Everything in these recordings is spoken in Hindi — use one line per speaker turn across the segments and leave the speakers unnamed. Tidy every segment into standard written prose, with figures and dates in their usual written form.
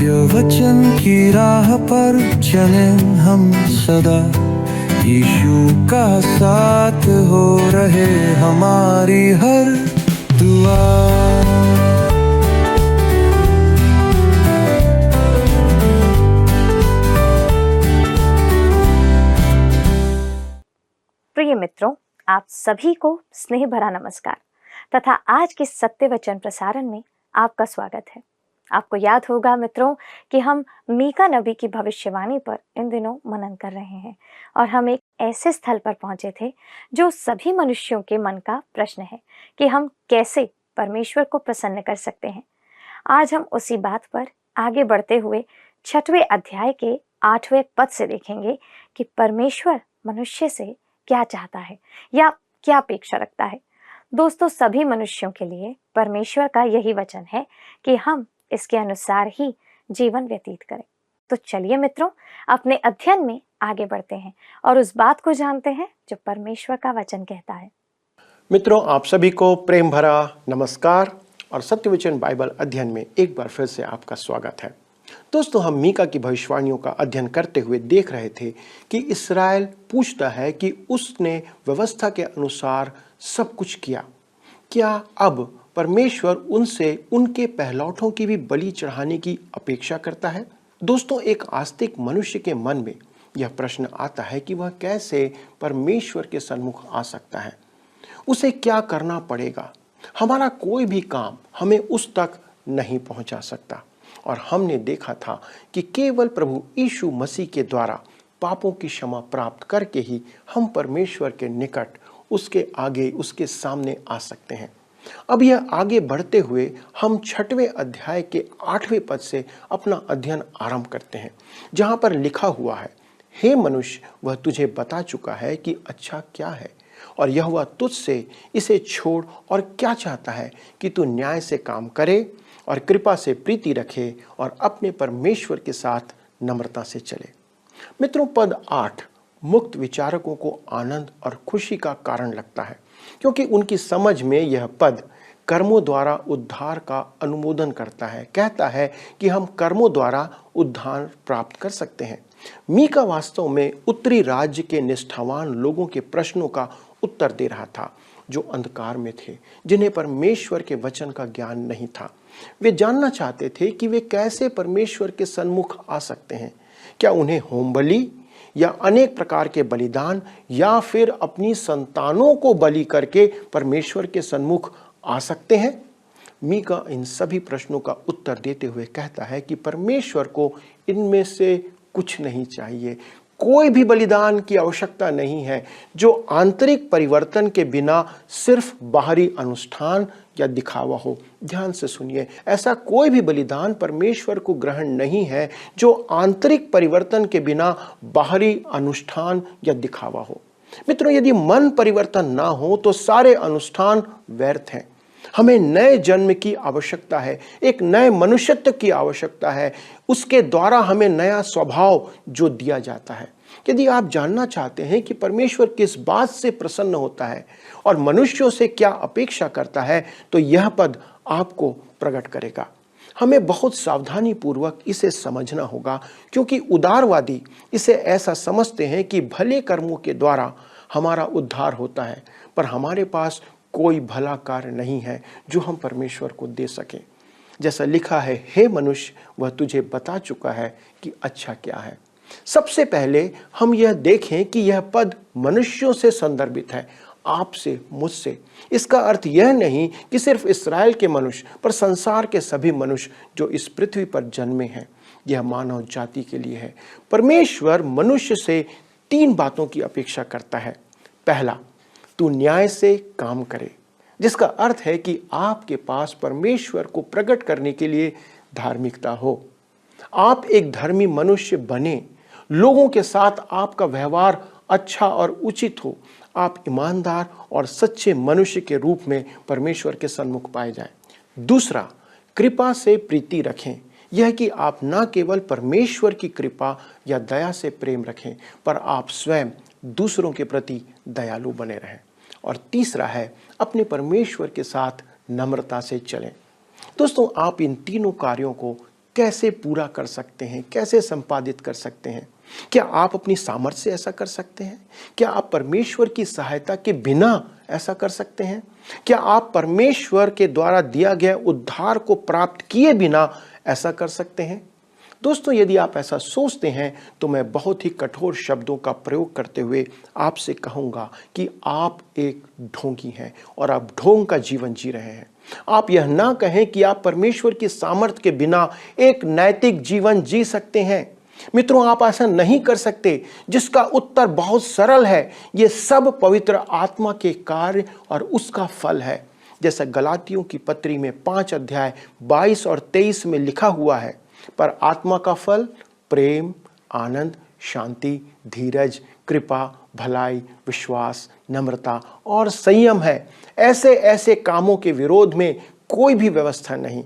सत्य वचन की राह पर चले हम सदा, यीशु का साथ हो रहे हमारी हर दुआ।
प्रिय मित्रों, आप सभी को स्नेह भरा नमस्कार तथा आज के सत्य वचन प्रसारण में आपका स्वागत है। आपको याद होगा मित्रों कि हम मीका नबी की भविष्यवाणी पर इन दिनों मनन कर रहे हैं और हम एक ऐसे स्थल पर पहुंचे थे जो सभी मनुष्यों के मन का प्रश्न है कि हम कैसे परमेश्वर को प्रसन्न कर सकते हैं। आज हम उसी बात पर आगे बढ़ते हुए 6वें अध्याय के 8वें पद से देखेंगे कि परमेश्वर मनुष्य से क्या चाहता है या क्या अपेक्षा रखता है। दोस्तों, सभी मनुष्यों के लिए परमेश्वर का यही वचन है कि हम इसके अनुसार ही जीवन व्यतीत करें। तो चलिए मित्रों, अपने अध्ययन में आगे बढ़ते हैं और उस बात को जानते हैं जो परमेश्वर का वचन कहता है।
मित्रों, आप सभी को प्रेम भरा नमस्कार और सत्य वचन बाइबल अध्ययन में एक बार फिर से आपका स्वागत है। दोस्तों, हम मीका की भविष्यवाणियों का अध्ययन करते हुए देख रहे थे कि इस्राएल पूछता है कि उसने व्यवस्था के अनुसार सब कुछ किया, क्या अब परमेश्वर उनसे उनके पहलौठों की भी बलि चढ़ाने की अपेक्षा करता है? दोस्तों, एक आस्तिक मनुष्य के मन में यह प्रश्न आता है कि वह कैसे परमेश्वर के सन्मुख आ सकता है, उसे क्या करना पड़ेगा। हमारा कोई भी काम हमें उस तक नहीं पहुंचा सकता और हमने देखा था कि केवल प्रभु यीशु मसीह के द्वारा पापों की क्षमा प्राप्त करके ही हम परमेश्वर के निकट, उसके आगे, उसके सामने आ सकते हैं। अब यह आगे बढ़ते हुए हम 6वें अध्याय के 8वें पद से अपना अध्ययन आरंभ करते हैं, जहां पर लिखा हुआ है, हे मनुष्य, वह तुझे बता चुका है कि अच्छा क्या है और यह वह तुझसे इसे छोड़ और क्या चाहता है कि तू न्याय से काम करे और कृपा से प्रीति रखे और अपने परमेश्वर के साथ नम्रता से चले। मित्रों, पद 8 मुक्त विचारकों को आनंद और खुशी का कारण लगता है, क्योंकि उनकी समझ में यह पद कर्मों द्वारा उद्धार का अनुमोदन करता है। कहता है कि हम कर्मों द्वारा उद्धार प्राप्त कर सकते हैं। मीका वास्तव में उत्तरी राज्य के निष्ठावान लोगों के प्रश्नों का उत्तर दे रहा था, जो अंधकार में थे, जिन्हें परमेश्वर के वचन का ज्ञान नहीं था। वे जानना चाहते थे कि वे कैसे परमेश्वर के सन्मुख आ सकते हैं। क्या उन्हें होम बलि या अनेक प्रकार के बलिदान या फिर अपनी संतानों को बलि करके परमेश्वर के सन्मुख आ सकते हैं? मीका इन सभी प्रश्नों का उत्तर देते हुए कहता है कि परमेश्वर को इनमें से कुछ नहीं चाहिए। कोई भी बलिदान की आवश्यकता नहीं है जो आंतरिक परिवर्तन के बिना सिर्फ बाहरी अनुष्ठान या दिखावा हो। ध्यान से सुनिए, ऐसा कोई भी बलिदान परमेश्वर को ग्रहण नहीं है जो आंतरिक परिवर्तन के बिना बाहरी अनुष्ठान या दिखावा हो। मित्रों, यदि मन परिवर्तन ना हो तो सारे अनुष्ठान व्यर्थ हैं। हमें नए जन्म की आवश्यकता है, एक नए मनुष्यत्व की आवश्यकता है। उसके द्वारा हमें नया स्वभाव जो दिया जाता है। यदि आप जानना चाहते हैं कि परमेश्वर किस बात से प्रसन्न होता है और मनुष्यों से क्या अपेक्षा करता है, तो यह पद आपको प्रकट करेगा। हमें बहुत सावधानी पूर्वक इसे समझना होगा, क्योंकि उदारवादी इसे ऐसा समझते हैं कि भले कर्मों के द्वारा हमारा उद्धार होता है, पर हमारे पास कोई भला कार्य नहीं है जो हम परमेश्वर को दे सकें। जैसा लिखा है, हे मनुष्य, वह तुझे बता चुका है कि अच्छा क्या है। सबसे पहले हम यह देखें कि यह पद मनुष्यों से संदर्भित है, आपसे, मुझसे। इसका अर्थ यह नहीं कि सिर्फ इस्राएल के मनुष्य, पर संसार के सभी मनुष्य जो इस पृथ्वी पर जन्मे हैं। यह मानव जाति के लिए है। परमेश्वर मनुष्य से 3 बातों की अपेक्षा करता है। पहला, तू न्याय से काम करे, जिसका अर्थ है कि आपके पास परमेश्वर को प्रकट करने के लिए धार्मिकता हो। आप एक धर्मी मनुष्य बने, लोगों के साथ आपका व्यवहार अच्छा और उचित हो, आप ईमानदार और सच्चे मनुष्य के रूप में परमेश्वर के सन्मुख पाए जाएं। दूसरा, कृपा से प्रीति रखें, यह कि आप न केवल परमेश्वर की कृपा या दया से प्रेम रखें, पर आप स्वयं दूसरों के प्रति दयालु बने रहें। और तीसरा है, अपने परमेश्वर के साथ नम्रता से चलें। दोस्तों, आप इन तीनों कार्यों को कैसे पूरा कर सकते हैं, कैसे संपादित कर सकते हैं? क्या आप अपनी सामर्थ्य से ऐसा कर सकते हैं? क्या आप परमेश्वर की सहायता के बिना ऐसा कर सकते हैं? क्या आप परमेश्वर के द्वारा दिया गया उद्धार को प्राप्त किए बिना ऐसा कर सकते हैं? दोस्तों, यदि आप ऐसा सोचते हैं तो मैं बहुत ही कठोर शब्दों का प्रयोग करते हुए आपसे कहूंगा कि आप एक ढोंगी हैं और आप ढोंग का जीवन जी रहे हैं। आप यह ना कहें कि आप परमेश्वर की सामर्थ्य के बिना एक नैतिक जीवन जी सकते हैं। मित्रों, आप ऐसा नहीं कर सकते, जिसका उत्तर बहुत सरल है। ये सब पवित्र आत्मा के कार्य और उसका फल है। जैसा गलातियों की पत्री में 5 अध्याय 22 और 23 में लिखा हुआ है, पर आत्मा का फल प्रेम, आनंद, शांति, धीरज, कृपा, भलाई, विश्वास, नम्रता और संयम है। ऐसे ऐसे कामों के विरोध में कोई भी व्यवस्था नहीं।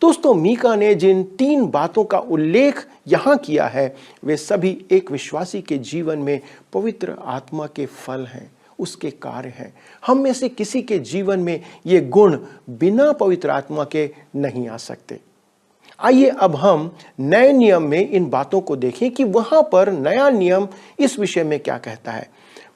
दोस्तों, मीका ने जिन 3 बातों का उल्लेख यहाँ किया है, वे सभी एक विश्वासी के जीवन में पवित्र आत्मा के फल हैं, उसके कार्य हैं। हम में से किसी के जीवन में ये गुण बिना पवित्र आत्मा के नहीं आ सकते। आइए अब हम नए नियम में इन बातों को देखें कि वहां पर नया नियम इस विषय में क्या कहता है।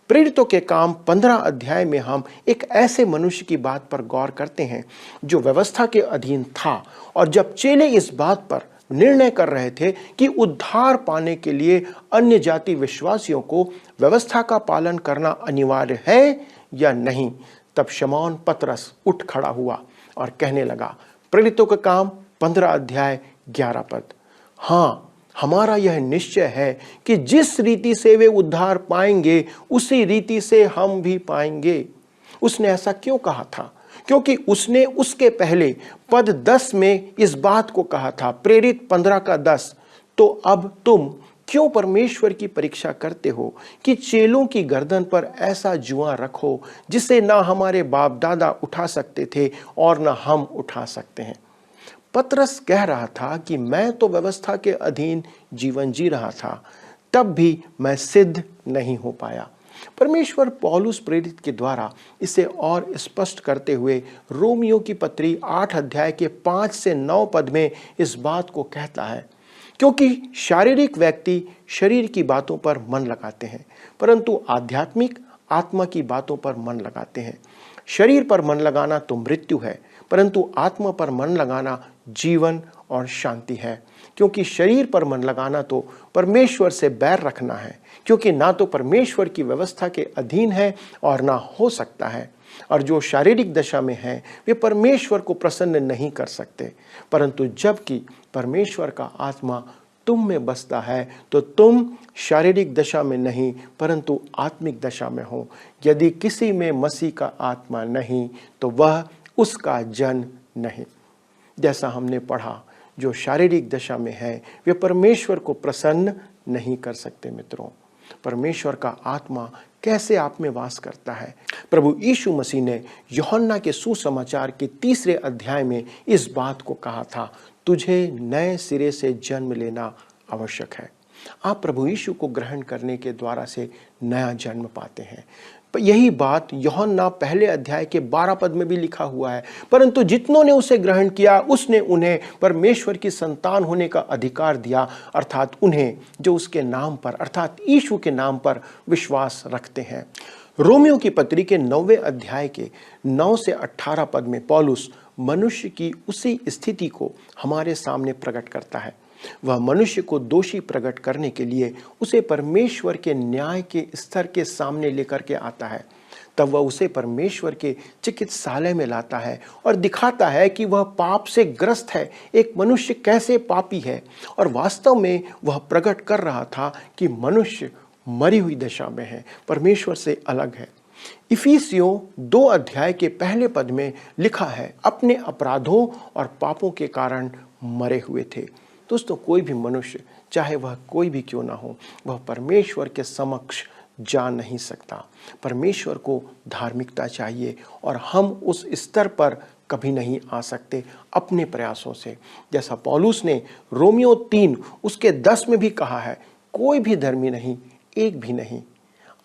प्रेरितों के काम 15 अध्याय में हम एक ऐसे मनुष्य की बात पर गौर करते हैं जो व्यवस्था के अधीन था, और जब चेले इस बात पर निर्णय कर रहे थे कि उद्धार पाने के लिए अन्य जाति विश्वासियों को व्यवस्था का पालन करना अनिवार्य है या नहीं, तब शमौन पतरस उठ खड़ा हुआ और कहने लगा, प्रेरितों के काम 15 अध्याय 11 पद, हाँ, हमारा यह निश्चय है कि जिस रीति से वे उद्धार पाएंगे उसी रीति से हम भी पाएंगे। उसने ऐसा क्यों कहा था? क्योंकि उसने उसके पहले पद 10 में इस बात को कहा था, प्रेरित 15 का 10, तो अब तुम क्यों परमेश्वर की परीक्षा करते हो कि चेलों की गर्दन पर ऐसा जुआ रखो जिसे ना हमारे बाप दादा उठा सकते थे और ना हम उठा सकते हैं। पतरस कह रहा था कि मैं तो व्यवस्था के अधीन जीवन जी रहा था, तब भी मैं सिद्ध नहीं हो पाया। परमेश्वर पौलुस प्रेरित के द्वारा इसे और स्पष्ट करते हुए रोमियो की पत्री 8 अध्याय के 5 से 9 पद में इस बात को कहता है, क्योंकि शारीरिक व्यक्ति शरीर की बातों पर मन लगाते हैं, परंतु आध्यात्मिक आत्मा की बातों पर मन लगाते हैं। शरीर पर मन लगाना तो मृत्यु है, परंतु आत्मा पर मन लगाना जीवन और शांति है। क्योंकि शरीर पर मन लगाना तो परमेश्वर से बैर रखना है, क्योंकि ना तो परमेश्वर की व्यवस्था के अधीन है और ना हो सकता है। और जो शारीरिक दशा में है वे परमेश्वर को प्रसन्न नहीं कर सकते, परंतु जबकि परमेश्वर का आत्मा तुम में बसता है तो तुम शारीरिक दशा में नहीं परंतु आत्मिक दशा में हो। यदि किसी में मसीह का आत्मा नहीं तो वह उसका जन नहीं। जैसा हमने पढ़ा, जो शारीरिक दशा में है वे परमेश्वर को प्रसन्न नहीं कर सकते। मित्रों, परमेश्वर का आत्मा कैसे आप में वास करता है? प्रभु यीशु मसीह ने यूहन्ना के सुसमाचार के 3 अध्याय में इस बात को कहा था, तुझे नए सिरे से जन्म लेना आवश्यक है। आप प्रभु यीशु को ग्रहण करने के द्वारा से नया जन्म पाते हैं। यही बात यूहन्ना 1 अध्याय के 12 पद में भी लिखा हुआ है, परंतु जितनों ने उसे ग्रहण किया उसने उन्हें परमेश्वर की संतान होने का अधिकार दिया, अर्थात उन्हें जो उसके नाम पर अर्थात यीशु के नाम पर विश्वास रखते हैं। रोमियो की पत्री के 9वें अध्याय के 9 से 18 पद में पौलुस मनुष्य की उसी स्थिति को हमारे सामने प्रकट करता है। वह मनुष्य को दोषी प्रकट करने के लिए उसे परमेश्वर के न्याय के स्तर के सामने लेकर के आता है। तब वह उसे परमेश्वर के चिकित्सालय में लाता है और दिखाता है कि वह पाप से ग्रस्त है, एक मनुष्य कैसे पापी है। और वास्तव में वह प्रकट कर रहा था कि मनुष्य मरी हुई दशा में है, परमेश्वर से अलग है। इफिसियों 2 अध्याय के 1 पद में लिखा है, अपने अपराधों और पापों के कारण मरे हुए थे। दोस्तों, कोई भी मनुष्य, चाहे वह कोई भी क्यों ना हो, वह परमेश्वर के समक्ष जा नहीं सकता। परमेश्वर को धार्मिकता चाहिए और हम उस स्तर पर कभी नहीं आ सकते अपने प्रयासों से। जैसा पौलुस ने रोमियो 3 उसके 10 में भी कहा है, कोई भी धर्मी नहीं, एक भी नहीं।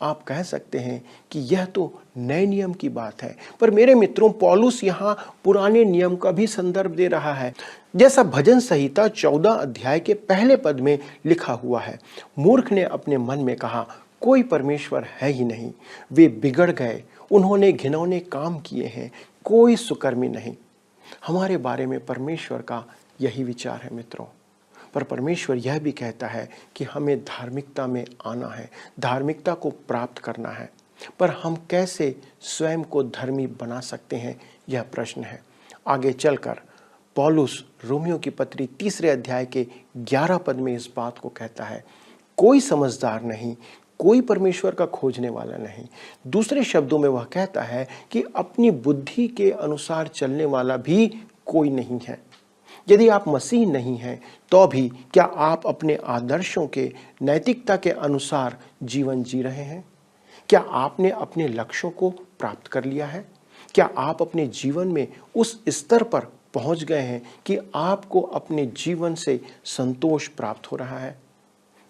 आप कह सकते हैं कि यह तो नए नियम की बात है, पर मेरे मित्रों पौलुस यहाँ पुराने नियम का भी संदर्भ दे रहा है। जैसा भजन संहिता 14 अध्याय के पहले पद में लिखा हुआ है, मूर्ख ने अपने मन में कहा कोई परमेश्वर है ही नहीं, वे बिगड़ गए, उन्होंने घिनौने काम किए हैं, कोई सुकर्मी नहीं। हमारे बारे में परमेश्वर का यही विचार है मित्रों। पर परमेश्वर यह भी कहता है कि हमें धार्मिकता में आना है, धार्मिकता को प्राप्त करना है। पर हम कैसे स्वयं को धर्मी बना सकते हैं, यह प्रश्न है। आगे चलकर पौलुस रोमियो की पत्री 3 अध्याय के 11 पद में इस बात को कहता है, कोई समझदार नहीं, कोई परमेश्वर का खोजने वाला नहीं। दूसरे शब्दों में वह कहता है कि अपनी बुद्धि के अनुसार चलने वाला भी कोई नहीं है। यदि आप मसीह नहीं हैं तो भी क्या आप अपने आदर्शों के, नैतिकता के अनुसार जीवन जी रहे हैं? क्या आपने अपने लक्ष्यों को प्राप्त कर लिया है? क्या आप अपने जीवन में उस स्तर पर पहुंच गए हैं कि आपको अपने जीवन से संतोष प्राप्त हो रहा है?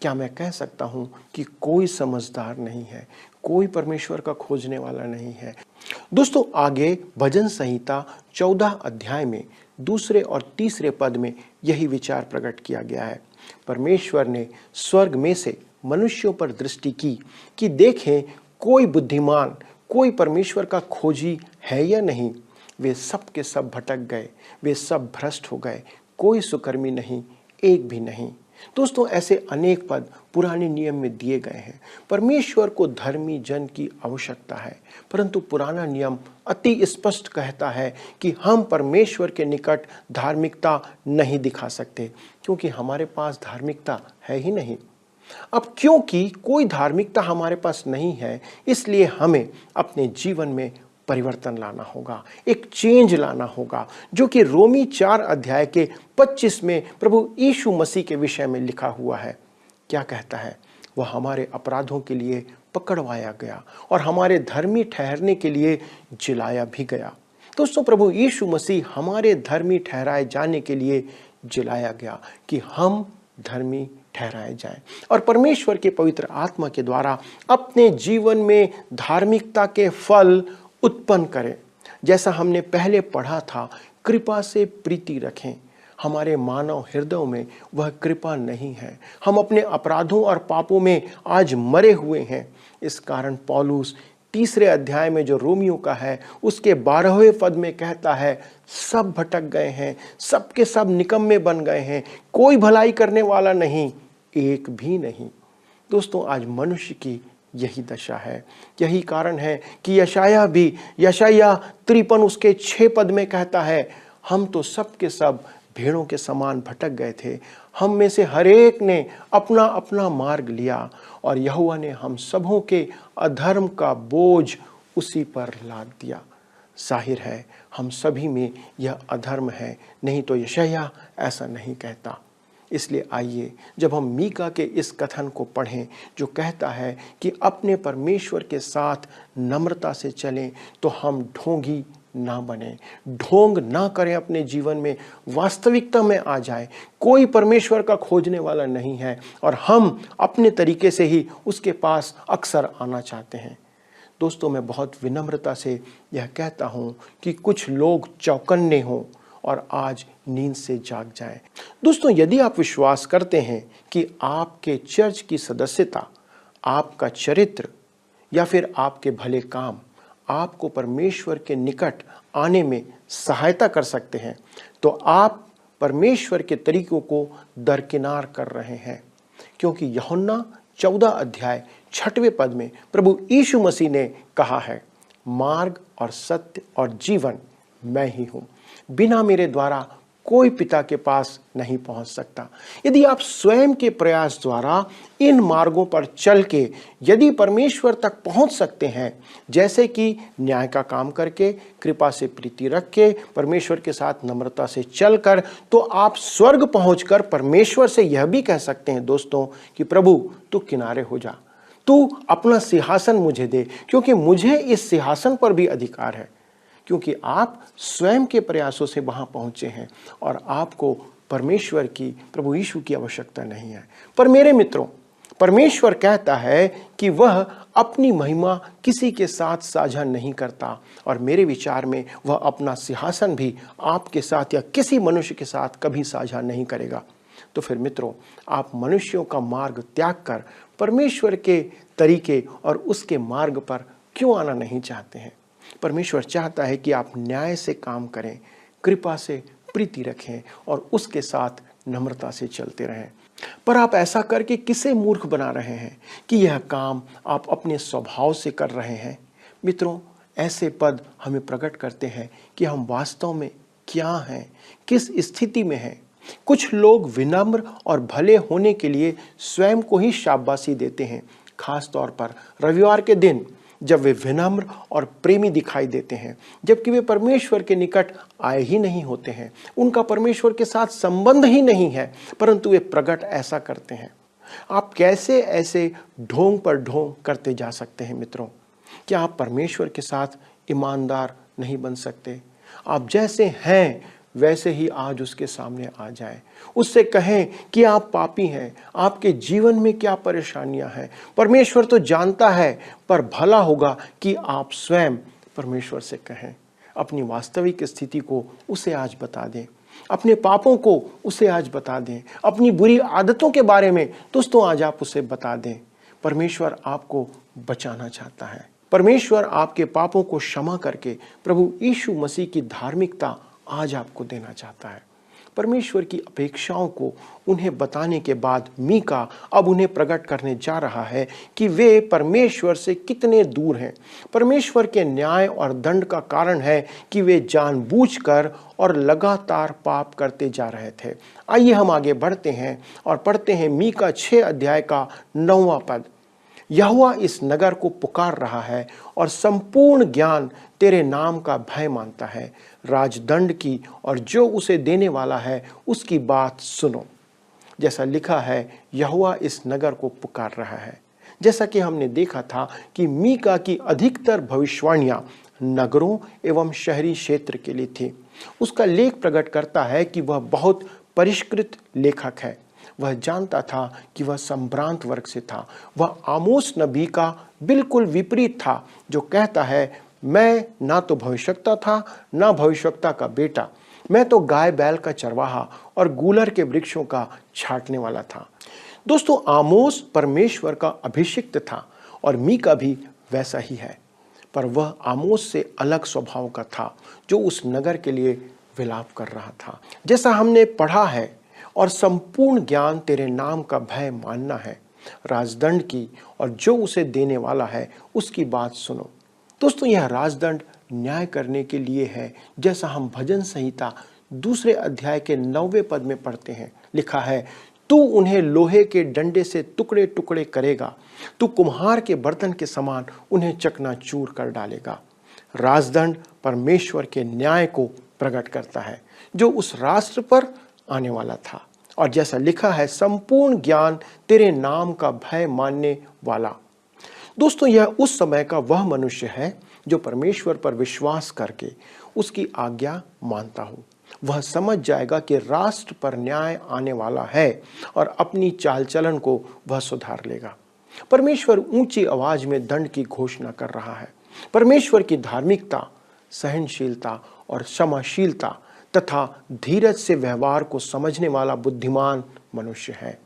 क्या मैं कह सकता हूं कि कोई समझदार नहीं है, कोई परमेश्वर का खोजने वाला नहीं है? दोस्तों आगे भजन संहिता 14 अध्याय में 2 और 3 पद में यही विचार प्रकट किया गया है। परमेश्वर ने स्वर्ग में से मनुष्यों पर दृष्टि की कि देखें कोई बुद्धिमान, कोई परमेश्वर का खोजी है या नहीं। वे सब के सब भटक गए, वे सब भ्रष्ट हो गए, कोई सुकर्मी नहीं, एक भी नहीं। दोस्तों ऐसे अनेक पद पुराने नियम में दिए गए हैं। परमेश्वर को धर्मी जन की आवश्यकता है, परंतु पुराना नियम अति स्पष्ट कहता है कि हम परमेश्वर के निकट धार्मिकता नहीं दिखा सकते, क्योंकि हमारे पास धार्मिकता है ही नहीं। अब क्योंकि कोई धार्मिकता हमारे पास नहीं है, इसलिए हमें अपने जीवन में परिवर्तन लाना होगा, एक चेंज लाना होगा, जो कि रोमी 4 अध्याय के 25 में प्रभु यीशु मसीह के विषय में लिखा हुआ है। क्या कहता है? वह हमारे अपराधों के लिए पकड़वाया गया और हमारे धर्मी ठहरने के लिए जिलाया भी गया। दोस्तों प्रभु यीशु मसीह हमारे धर्मी ठहराए जाने के लिए जिलाया गया कि हम धर्मी ठहराए जाएं और परमेश्वर के पवित्र आत्मा के द्वारा अपने जीवन में धार्मिकता के फल उत्पन्न करें। जैसा हमने पहले पढ़ा था, कृपा से प्रीति रखें। हमारे मानव हृदयों में वह कृपा नहीं है। हम अपने अपराधों और पापों में आज मरे हुए हैं। इस कारण पौलुस 3 अध्याय में जो रोमियो का है उसके 12वें पद में कहता है, सब भटक गए हैं, सब के सब निकम्मे बन गए हैं, कोई भलाई करने वाला नहीं, एक भी नहीं। दोस्तों आज मनुष्य की यही दशा है। यही कारण है कि यशायाह 53 उसके 6 पद में कहता है, हम तो सब के सब भेड़ों के समान भटक गए थे, हम में से हर एक ने अपना अपना मार्ग लिया और यहोवा ने हम सबों के अधर्म का बोझ उसी पर लाद दिया। जाहिर है हम सभी में यह अधर्म है, नहीं तो यशायाह ऐसा नहीं कहता। इसलिए आइए जब हम मीका के इस कथन को पढ़ें जो कहता है कि अपने परमेश्वर के साथ नम्रता से चलें, तो हम ढोंगी ना बने, ढोंग ना करें, अपने जीवन में वास्तविकता में आ जाए। कोई परमेश्वर का खोजने वाला नहीं है और हम अपने तरीके से ही उसके पास अक्सर आना चाहते हैं। दोस्तों मैं बहुत विनम्रता से यह कहता हूँ कि कुछ लोग चौकन्ने हों और आज नींद से जाग जाएं। दोस्तों यदि आप विश्वास करते हैं कि आपके चर्च की सदस्यता, आपका चरित्र या फिर आपके भले काम आपको परमेश्वर के निकट आने में सहायता कर सकते हैं, तो आप परमेश्वर के तरीकों को दरकिनार कर रहे हैं। क्योंकि यूहन्ना 14 अध्याय 6वें पद में प्रभु यीशु मसीह ने कहा है, मार्ग और सत्य और जीवन मैं ही हूँ, बिना मेरे द्वारा कोई पिता के पास नहीं पहुंच सकता। यदि आप स्वयं के प्रयास द्वारा इन मार्गों पर चल के यदि परमेश्वर तक पहुंच सकते हैं, जैसे कि न्याय का काम करके, कृपा से प्रीति रख के, परमेश्वर के साथ नम्रता से चलकर, तो आप स्वर्ग पहुंचकर परमेश्वर से यह भी कह सकते हैं दोस्तों कि प्रभु तू किनारे हो जा, तू अपना सिंहासन मुझे दे, क्योंकि मुझे इस सिंहासन पर भी अधिकार है। क्योंकि आप स्वयं के प्रयासों से वहां पहुंचे हैं और आपको परमेश्वर की, प्रभु यीशु की आवश्यकता नहीं है। पर मेरे मित्रों, परमेश्वर कहता है कि वह अपनी महिमा किसी के साथ साझा नहीं करता, और मेरे विचार में वह अपना सिंहासन भी आपके साथ या किसी मनुष्य के साथ कभी साझा नहीं करेगा। तो फिर मित्रों, आप मनुष्यों का मार्ग त्याग कर परमेश्वर के तरीके और उसके मार्ग पर क्यों आना नहीं चाहते हैं? परमेश्वर चाहता है कि आप न्याय से काम करें, कृपा से प्रीति रखें और उसके साथ नम्रता से चलते रहें। पर आप ऐसा करके किसे मूर्ख बना रहे हैं कि यह काम आप अपने स्वभाव से कर रहे हैं? मित्रों, ऐसे पद हमें प्रकट करते हैं कि हम वास्तव में क्या हैं, किस स्थिति में हैं। कुछ लोग विनम्र और भले होने के लिए स्वयं को ही शाबाशी देते हैं, खास तौर पर रविवार के दिन जब वे विनम्र और प्रेमी दिखाई देते हैं, जबकि वे परमेश्वर के निकट आए ही नहीं होते हैं, उनका परमेश्वर के साथ संबंध ही नहीं है, परंतु वे प्रकट ऐसा करते हैं। आप कैसे ऐसे ढोंग पर ढोंग करते जा सकते हैं मित्रों? क्या आप परमेश्वर के साथ ईमानदार नहीं बन सकते? आप जैसे हैं वैसे ही आज उसके सामने आ जाएं, उससे कहें कि आप पापी हैं, आपके जीवन में क्या परेशानियां हैं। परमेश्वर तो जानता है, पर भला होगा कि आप स्वयं परमेश्वर से कहें, अपनी वास्तविक स्थिति को उसे आज बता दें, अपने पापों को उसे आज बता दें, अपनी बुरी आदतों के बारे में दोस्तों आज आप उसे बता दें। परमेश्वर आपको बचाना चाहता है। परमेश्वर आपके पापों को क्षमा करके प्रभु यीशु मसीह की धार्मिकता आज आपको देना चाहता है। परमेश्वर की अपेक्षाओं को उन्हें बताने के बाद मीका अब उन्हें प्रकट करने जा रहा है कि वे परमेश्वर से कितने दूर हैं। परमेश्वर के न्याय और दंड का कारण है कि वे जानबूझकर और लगातार पाप करते जा रहे थे। आइए हम आगे बढ़ते हैं और पढ़ते हैं मीका 6 अध्याय का 9वां पद। यहोवा इस नगर को पुकार रहा है और संपूर्ण ज्ञान तेरे नाम का भय मानता है। राजदंड की और जो उसे देने वाला है उसकी बात सुनो। जैसा लिखा है, यहोवा इस नगर को पुकार रहा है। जैसा कि हमने देखा था कि मीका की अधिकतर भविष्यवाणियां नगरों एवं शहरी क्षेत्र के लिए थी। उसका लेख प्रकट करता है कि वह बहुत परिष्कृत लेखक है। वह जानता था कि वह संभ्रांत वर्ग से था। वह आमोस नबी का बिल्कुल विपरीत था, जो कहता है, मैं ना तो भविष्यवक्ता था ना भविष्यवक्ता का बेटा, मैं तो गाय बैल का चरवाहा और गूलर के वृक्षों का छाटने वाला था। दोस्तों, आमोस परमेश्वर का अभिषिक्त था और मीका भी वैसा ही है, पर वह आमोस से अलग स्वभाव का था, जो उस नगर के लिए विलाप कर रहा था। जैसा हमने पढ़ा है, और संपूर्ण ज्ञान तेरे नाम का भय मानना है। राजदंड की और जो उसे देने वाला है उसकी बात सुनो। दोस्तों, यह राजदंड न्याय करने के लिए है, जैसा हम भजन संहिता 2 अध्याय के 9वें पद में पढ़ते हैं। लिखा है, तू उन्हें लोहे के डंडे से टुकड़े टुकड़े करेगा, तू कुम्हार के बर्तन के समान उन्हें चकनाचूर कर डालेगा। राजदंड परमेश्वर के न्याय को प्रकट करता है, जो उस राष्ट्र पर आने वाला था। और जैसा लिखा है, संपूर्ण ज्ञान तेरे नाम का भय मानने वाला। दोस्तों, यह उस समय का वह मनुष्य है जो परमेश्वर पर विश्वास करके उसकी आज्ञा मानता हो। वह समझ जाएगा कि राष्ट्र पर न्याय आने वाला है और अपनी चाल चलन को वह सुधार लेगा। परमेश्वर ऊंची आवाज में दंड की घोषणा कर रहा है। परमेश्वर की धार्मिकता, सहनशीलता और क्षमाशीलता तथा धीरज से व्यवहार को समझने वाला बुद्धिमान मनुष्य है।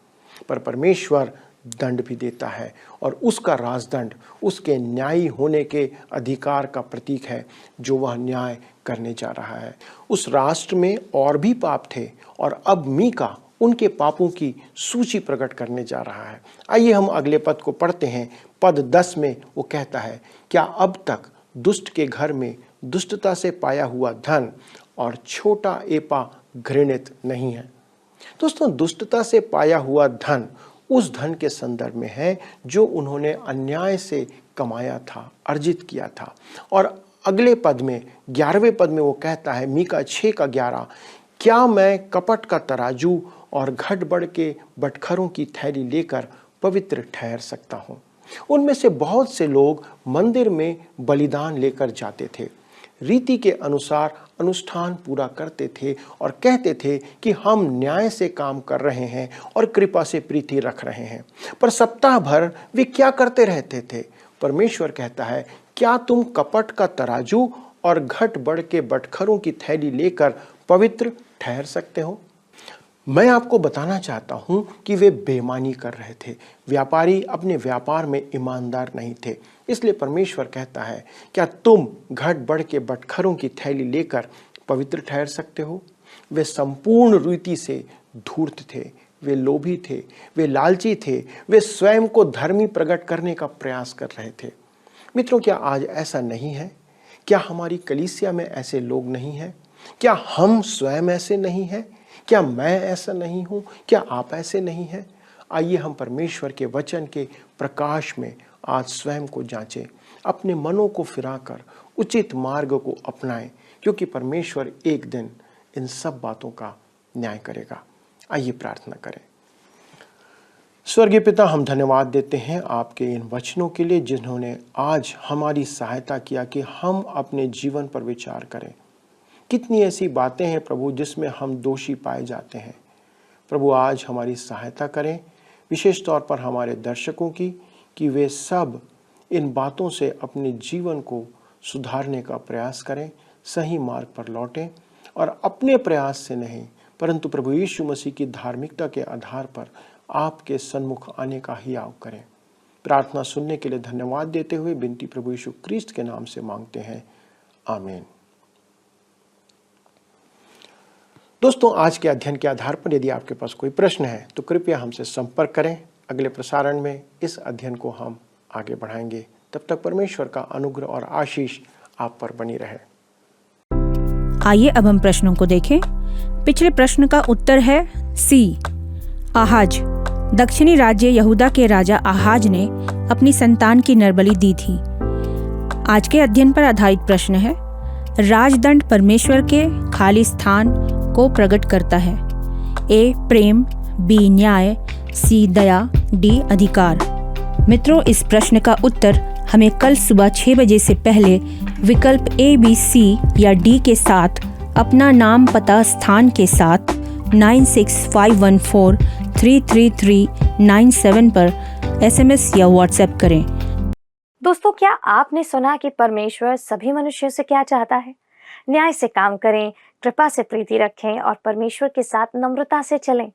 पर परमेश्वर दंड भी देता है और उसका राजदंड उसके न्यायी होने के अधिकार का प्रतीक है, जो वह न्याय करने जा रहा है। उस राष्ट्र में और भी पाप थे और अब मीका उनके पापों की सूची प्रकट करने जा रहा है। आइए हम अगले पद को पढ़ते हैं। पद 10 में वो कहता है, क्या अब तक दुष्ट के घर में दुष्टता से पाया हुआ धन और छोटा एपा घृणित नहीं है? दोस्तों, दुष्टता से पाया हुआ धन उस धन के संदर्भ में है जो उन्होंने अन्याय से कमाया था, अर्जित किया था। और अगले पद में 11वें पद में वो कहता है, मीका 6 का 11, क्या मैं कपट का तराजू और घटबड़ के बटखरों की थैली लेकर पवित्र ठहर सकता हूँ? उनमें से बहुत से लोग मंदिर में बलिदान लेकर जाते थे। रीति के अनुसार अनुष्ठान पूरा करते थे और कहते थे कि हम न्याय से काम कर रहे हैं और कृपा से प्रीति रख रहे हैं। पर सप्ताह भर वे क्या करते रहते थे? परमेश्वर कहता है, क्या तुम कपट का तराजू और घट बढ़ के बटखरों की थैली लेकर पवित्र ठहर सकते हो? मैं आपको बताना चाहता हूं कि वे बेईमानी कर रहे थे। व्यापारी अपने व्यापार में ईमानदार नहीं थे। इसलिए परमेश्वर कहता है, क्या तुम घट बढ़ के बटखरों की थैली लेकर पवित्र ठहर सकते हो? वे संपूर्ण रीति से धूर्त थे, वे लोभी थे, वे लालची थे, वे स्वयं को धर्मी प्रकट करने का प्रयास कर रहे थे। मित्रों, क्या आज ऐसा नहीं है? क्या हमारी कलीसिया में ऐसे लोग नहीं हैं? क्या हम स्वयं ऐसे नहीं हैं? क्या मैं ऐसा नहीं हूं? क्या आप ऐसे नहीं हैं? आइए हम परमेश्वर के वचन के प्रकाश में आज स्वयं को जांचें, अपने मनों को फिराकर उचित मार्ग को अपनाएं, क्योंकि परमेश्वर एक दिन इन सब बातों का न्याय करेगा। आइए प्रार्थना करें। स्वर्गीय पिता, हम धन्यवाद देते हैं आपके इन वचनों के लिए, जिन्होंने आज हमारी सहायता किया कि हम अपने जीवन पर विचार करें। कितनी ऐसी बातें हैं प्रभु जिसमें हम दोषी पाए जाते हैं। प्रभु, आज हमारी सहायता करें, विशेष तौर पर हमारे दर्शकों की, कि वे सब इन बातों से अपने जीवन को सुधारने का प्रयास करें, सही मार्ग पर लौटें और अपने प्रयास से नहीं परंतु प्रभु यीशु मसीह की धार्मिकता के आधार पर आपके सन्मुख आने का हियाव करें। प्रार्थना सुनने के लिए धन्यवाद देते हुए विनती प्रभु यीशु क्रिस्ट के नाम से मांगते हैं, आमीन। दोस्तों, आज के अध्ययन के आधार पर यदि आपके पास कोई प्रश्न है तो कृपया हमसे संपर्क करें। अगले प्रसारण में इस अध्ययन को हम आगे बढ़ाएंगे। तब तक परमेश्वर का अनुग्रह और आशीष आप पर बनी रहे।
आइए अब हम प्रश्नों को देखें। पिछले प्रश्न का उत्तर है सी। आहाज। दक्षिणी राज्य यहूदा के राजा आहाज ने अपनी संतान की नरबलि दी थी। आज के अध्ययन पर आधारित प्रश्न है, राजदंड परमेश्वर के खाली स्थान को प्रकट करता है। ए प्रेम, बी न्याय, सी दया, डी अधिकार। मित्रों, इस प्रश्न का उत्तर हमें कल सुबह 6 बजे से पहले विकल्प ए, बी, सी या डी के साथ अपना नाम, पता, स्थान के साथ 9651433397 पर SMS या WhatsApp करें।
दोस्तों, क्या आपने सुना कि परमेश्वर सभी मनुष्यों से क्या चाहता है? न्याय से काम करें, कृपा से प्रीति रखें और परमेश्वर के साथ नम्रता से चलें।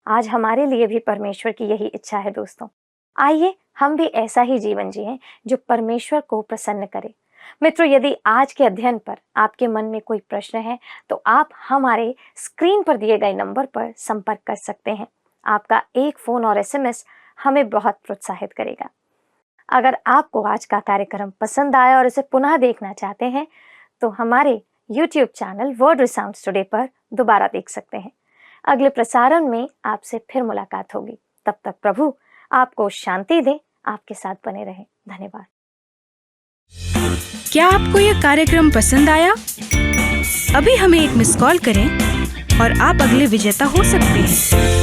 आज हमारे लिए भी परमेश्वर की यही इच्छा है। दोस्तों, आइए हम भी ऐसा ही जीवन जिएं जो परमेश्वर को प्रसन्न करे। मित्रों, यदि आज के अध्ययन पर आपके मन में कोई प्रश्न है तो आप हमारे स्क्रीन पर दिए गए नंबर पर संपर्क कर सकते हैं। आपका एक फ़ोन और SMS हमें बहुत प्रोत्साहित करेगा। अगर आपको आज का कार्यक्रम पसंद आया और इसे पुनः देखना चाहते हैं तो हमारे YouTube चैनल वर्ड रिसाउंड्स टुडे पर दोबारा देख सकते हैं। अगले प्रसारण में आपसे फिर मुलाकात होगी। तब तक प्रभु आपको शांति दे, आपके साथ बने रहे। धन्यवाद।
क्या आपको यह कार्यक्रम पसंद आया? अभी हमें एक मिस कॉल करें और आप अगले विजेता हो सकते हैं।